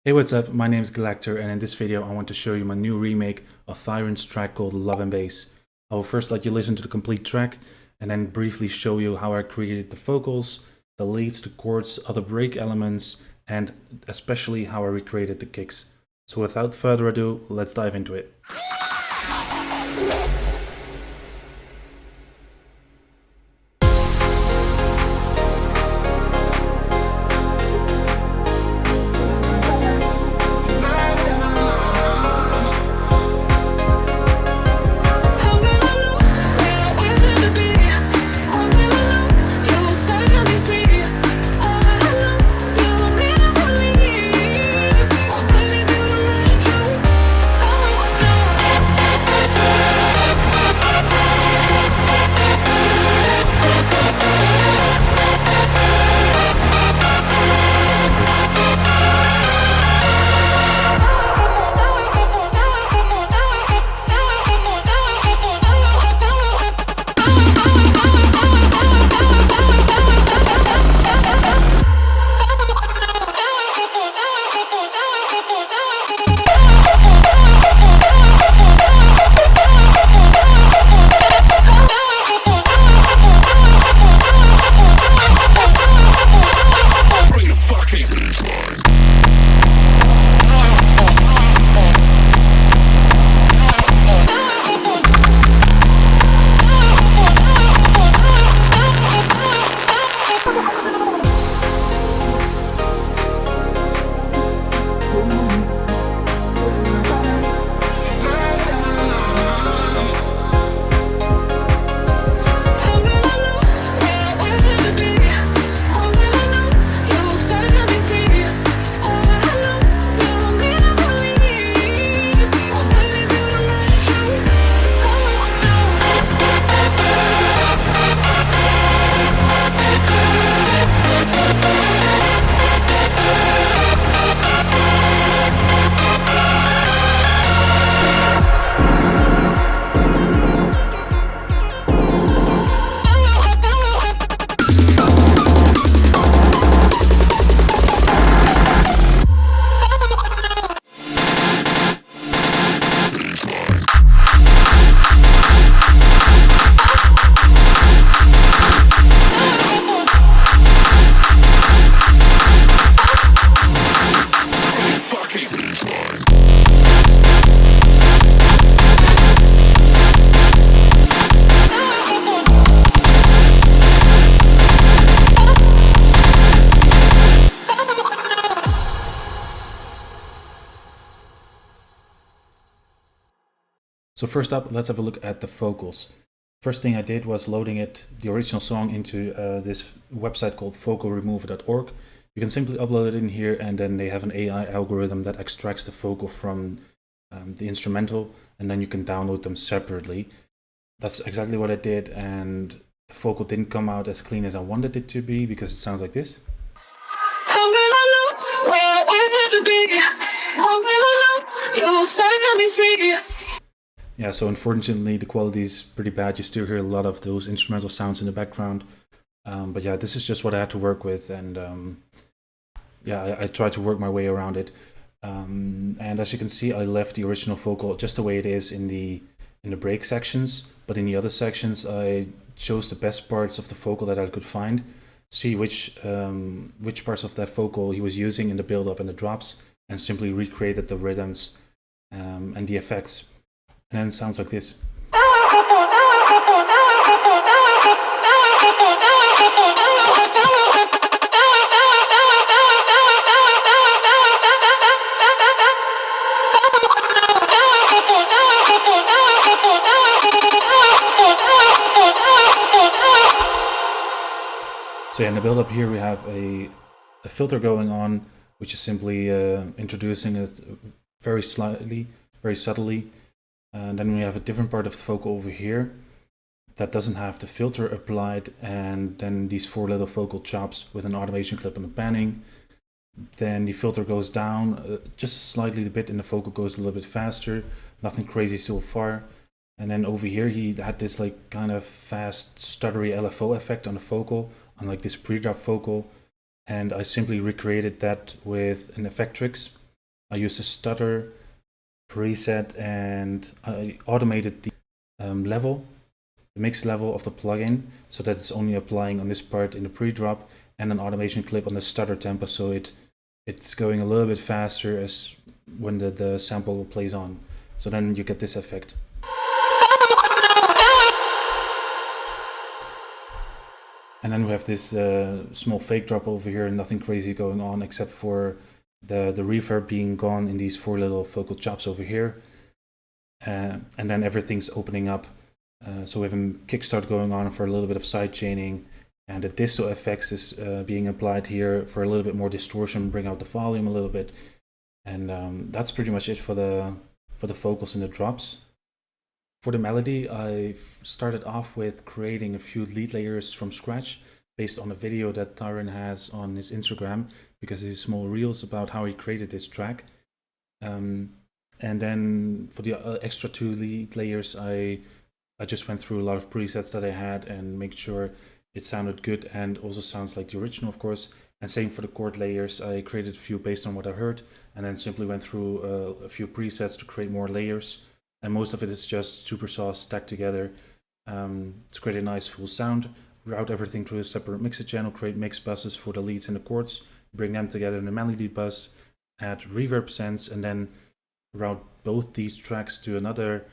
Hey, what's up? My name is Galactor, and in this video I want to show you my new remake of Thyron's track called Love and Bass. I will first let you listen to the complete track, and then briefly show you how I created the vocals, the leads, the chords, other break elements, and especially how I recreated the kicks. So without further ado, let's dive into it. So first up, let's have a look at the vocals. First thing I did was loading the original song into this website called vocalremover.org. You can simply upload it in here, and then they have an AI algorithm that extracts the vocal from the instrumental, and then you can download them separately. That's exactly what I did, and the vocal didn't come out as clean as I wanted it to be because it sounds like this. Yeah, so unfortunately the quality is pretty bad. You still hear a lot of those instrumental sounds in the background. But yeah, this is just what I had to work with, and yeah, I tried to work my way around it. And as you can see, I left the original vocal just the way it is in the break sections, but in the other sections I chose the best parts of the vocal that I could find, see which parts of that vocal he was using in the build-up and the drops, and simply recreated the rhythms and the effects. And then it sounds like this. So yeah, in the build-up here we have a filter going on, which is simply introducing it very slightly, very subtly. And then we have a different part of the vocal over here that doesn't have the filter applied, and then these 4 little vocal chops with an automation clip on the panning. Then the filter goes down just slightly a bit, and the vocal goes a little bit faster. Nothing crazy so far. And then over here he had this like kind of fast stuttery LFO effect on the vocal, on like this pre-drop vocal, and I simply recreated that with an Effectrix. I used a stutter preset, and I automated the the mix level of the plugin, so that it's only applying on this part in the pre-drop, and an automation clip on the stutter tempo, so it's going a little bit faster as when the sample plays on. So then you get this effect. And then we have this small fake drop over here, nothing crazy going on except for the reverb being gone in these 4 little vocal chops over here. And then everything's opening up. So we have a kickstart going on for a little bit of side chaining, and the disto effects is being applied here for a little bit more distortion, bring out the volume a little bit. And that's pretty much it for the vocals and the drops. For the melody, I started off with creating a few lead layers from scratch based on a video that Thyron has on his Instagram, because he has small reels about how he created this track. And then for the extra 2 lead layers, I just went through a lot of presets that I had and make sure it sounded good and also sounds like the original, of course. And same for the chord layers, I created a few based on what I heard, and then simply went through a few presets to create more layers. And most of it is just supersaw stacked together to create a nice full sound. Route everything to a separate mixer channel, create mix buses for the leads and the chords, bring them together in a melody bus, add reverb sense, and then route both these tracks to another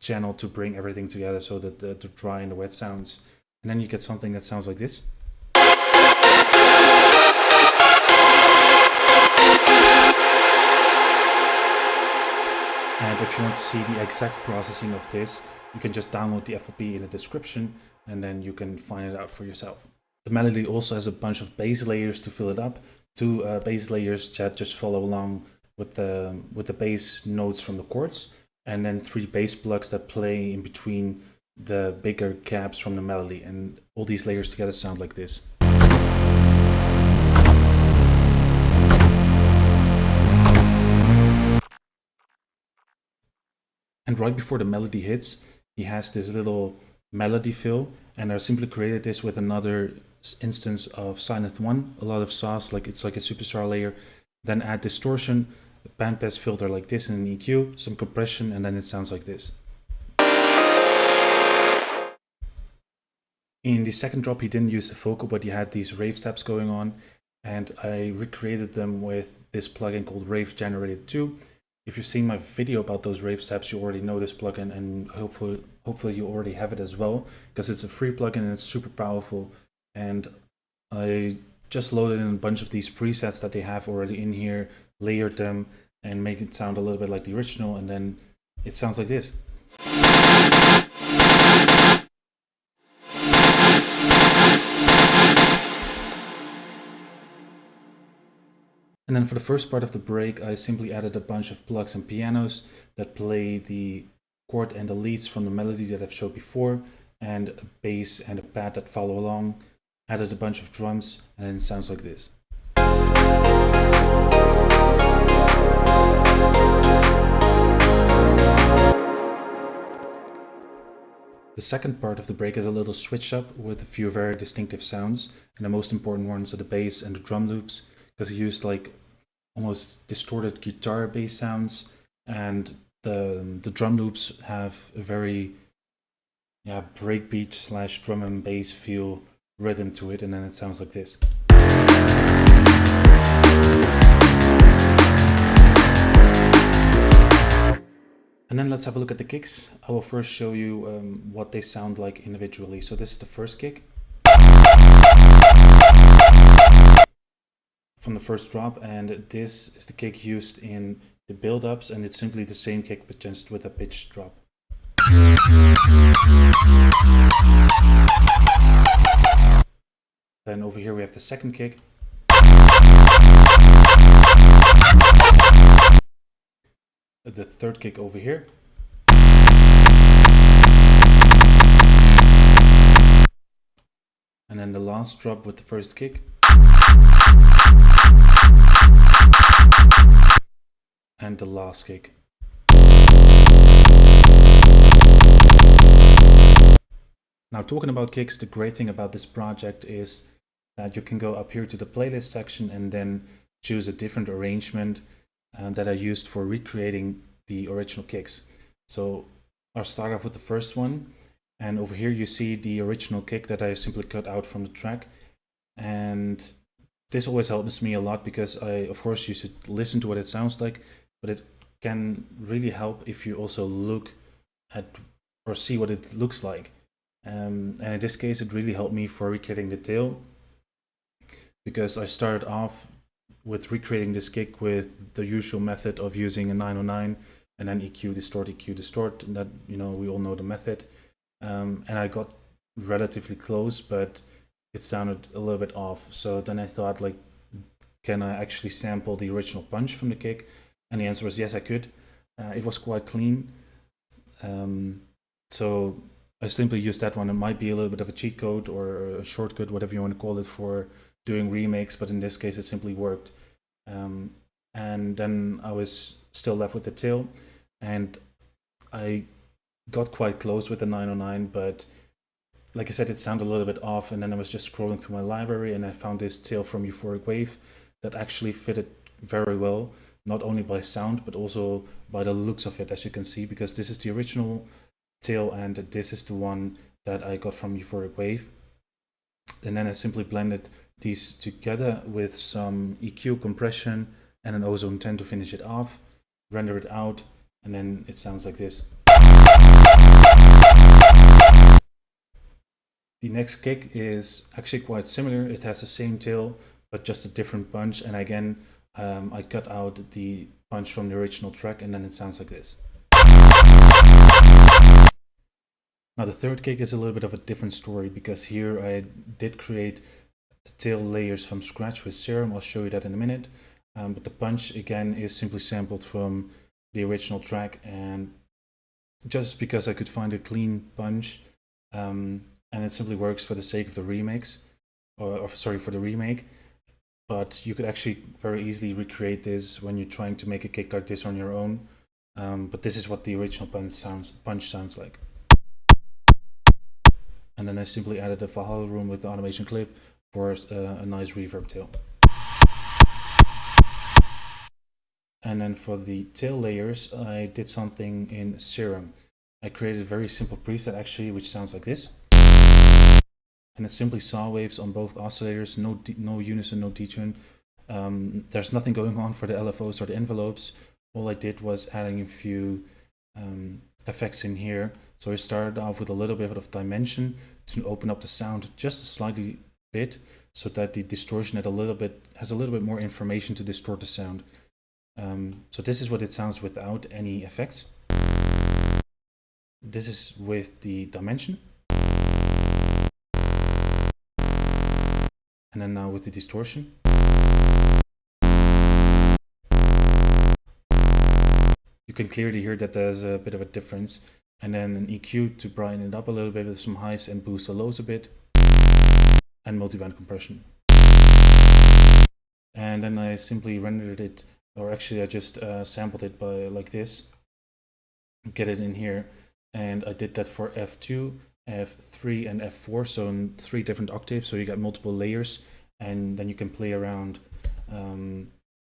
channel to bring everything together, so that the dry and the wet sounds. And then you get something that sounds like this. And if you want to see the exact processing of this, you can just download the FLP in the description, and then you can find it out for yourself. The melody also has a bunch of bass layers to fill it up. 2 bass layers that just follow along with the bass notes from the chords, and then 3 bass plugs that play in between the bigger gaps from the melody. And all these layers together sound like this. And right before the melody hits, he has this little melody fill, and I simply created this with another instance of Silent 1, a lot of sauce, like it's like a superstar layer, then add distortion, a bandpass filter like this, and an EQ, some compression, and then it sounds like this. In the second drop, he didn't use the vocal, but he had these Rave Stabs going on, and I recreated them with this plugin called Rave Generated 2. If you've seen my video about those Rave Stabs, you already know this plugin, and hopefully you already have it as well, because it's a free plugin and it's super powerful. And I just loaded in a bunch of these presets that they have already in here, layered them, and make it sound a little bit like the original, and then it sounds like this. And then for the first part of the break, I simply added a bunch of plugs and pianos that play the chord and the leads from the melody that I've showed before, and a bass and a pad that follow along. Added a bunch of drums, and then it sounds like this. The second part of the break is a little switch up with a few very distinctive sounds, and the most important ones are the bass and the drum loops, because he used like almost distorted guitar bass sounds, and the drum loops have a very breakbeat / drum and bass feel rhythm to it, and then it sounds like this. And then let's have a look at the kicks. I will first show you what they sound like individually. So this is the first kick from the first drop, and this is the kick used in the build-ups, and it's simply the same kick but just with a pitch drop. Then over here we have the second kick. The third kick over here. And then the last drop with the first kick. And the last kick. Now, talking about kicks, the great thing about this project is that you can go up here to the playlist section and then choose a different arrangement that I used for recreating the original kicks. So I'll start off with the first one, and over here you see the original kick that I simply cut out from the track. And this always helps me a lot because of course you should listen to what it sounds like, but it can really help if you also look at or see what it looks like. And in this case, it really helped me for recreating the tail, because I started off with recreating this kick with the usual method of using a 909 and then EQ, distort, and that, you know, we all know the method. And I got relatively close, but it sounded a little bit off. So then I thought, like, can I actually sample the original punch from the kick? And the answer was yes, I could. It was quite clean. So I simply used that one. It might be a little bit of a cheat code or a shortcut, whatever you want to call it, for doing remakes, but in this case it simply worked. And then I was still left with the tail, and I got quite close with the 909, but like I said, it sounded a little bit off. And then I was just scrolling through my library and I found this tail from Euphoric Wave that actually fitted very well, not only by sound but also by the looks of it, as you can see, because this is the original tail and this is the one that I got from Euphoric Wave. And then I simply blended these together with some EQ, compression, and an ozone 10 to finish it off, render it out, and then it sounds like this. The next kick is actually quite similar. It has the same tail, but just a different punch. And again, I cut out the punch from the original track, and then it sounds like this. Now the third kick is a little bit of a different story, because here I did create the tail layers from scratch with Serum. I'll show you that in a minute. But the punch again is simply sampled from the original track, and just because I could find a clean punch, and it simply works for the sake of the remakes, or sorry, for the remake. But you could actually very easily recreate this when you're trying to make a kick like this on your own. But this is what the original punch sounds like. And then I simply added a Valhalla room with the automation clip for a nice reverb tail. And then for the tail layers, I did something in Serum. I created a very simple preset actually, which sounds like this. And it's simply saw waves on both oscillators, no unison, no detune. There's nothing going on for the LFOs or the envelopes. All I did was adding a few effects in here. So I started off with a little bit of dimension to open up the sound just a slightly bit, so that the distortion has a little bit more information to distort the sound. So this is what it sounds without any effects. This is with the dimension. And then now with the distortion. You can clearly hear that there's a bit of a difference. And then an EQ to brighten it up a little bit with some highs and boost the lows a bit. And multiband compression. And then I simply rendered it, or actually I just sampled it by like this. Get it in here. And I did that for F2, F3 and F4, so in 3 different octaves, so you got multiple layers, and then you can play around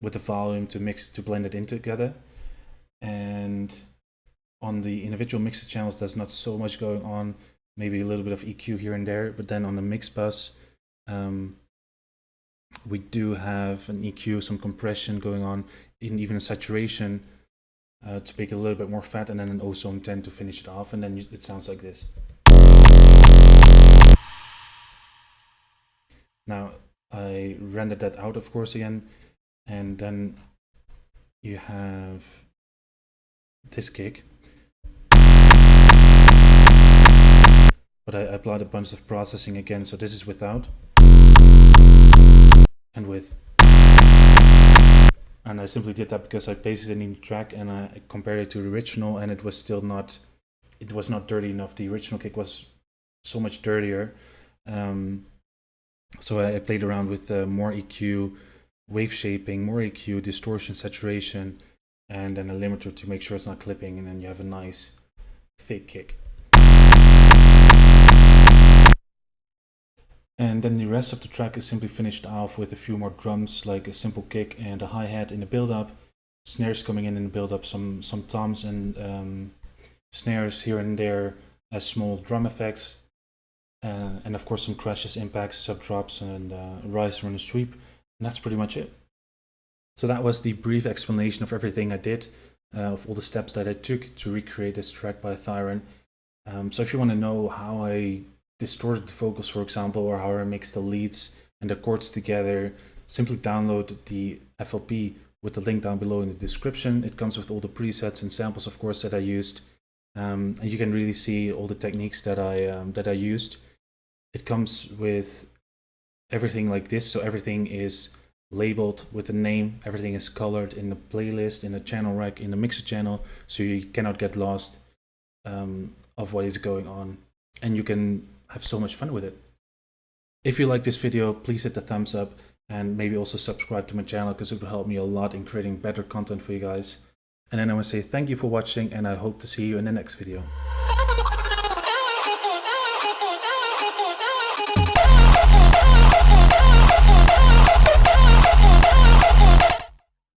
with the volume to blend it in together. And on the individual mixer channels, there's not so much going on, maybe a little bit of EQ here and there, but then on the mix bus, we do have an EQ, some compression going on, even a saturation to make it a little bit more fat, and then an ozone 10 to finish it off, and then it sounds like this. Now I rendered that out, of course, again, and then you have this kick. But I applied a bunch of processing again, so this is without and with. And I simply did that because I pasted it in the track and I compared it to the original, and it was still not, it was not dirty enough. The original kick was so much dirtier. So I played around with more EQ, wave shaping, more EQ, distortion, saturation, and then a limiter to make sure it's not clipping, and then you have a nice thick kick. And then the rest of the track is simply finished off with a few more drums, like a simple kick and a hi-hat in the build-up, snares coming in the build-up, some toms and snares here and there as small drum effects, and of course some crashes, impacts, sub drops, and rise, run, and sweep. And that's pretty much it. So that was the brief explanation of everything I did, of all the steps that I took to recreate this track by Thyron. So if you want to know how I distorted the vocals, for example, or how I mix the leads and the chords together, simply download the FLP with the link down below in the description. It comes with all the presets and samples, of course, that I used, and you can really see all the techniques that I used. It comes with everything like this, so everything is labeled with a name, everything is colored in the playlist, in the channel rack, in the mixer channel, so you cannot get lost of what is going on, and you can have so much fun with it. If you like this video, please hit the thumbs up and maybe also subscribe to my channel, because it will help me a lot in creating better content for you guys. And then I want to say thank you for watching, and I hope to see you in the next video.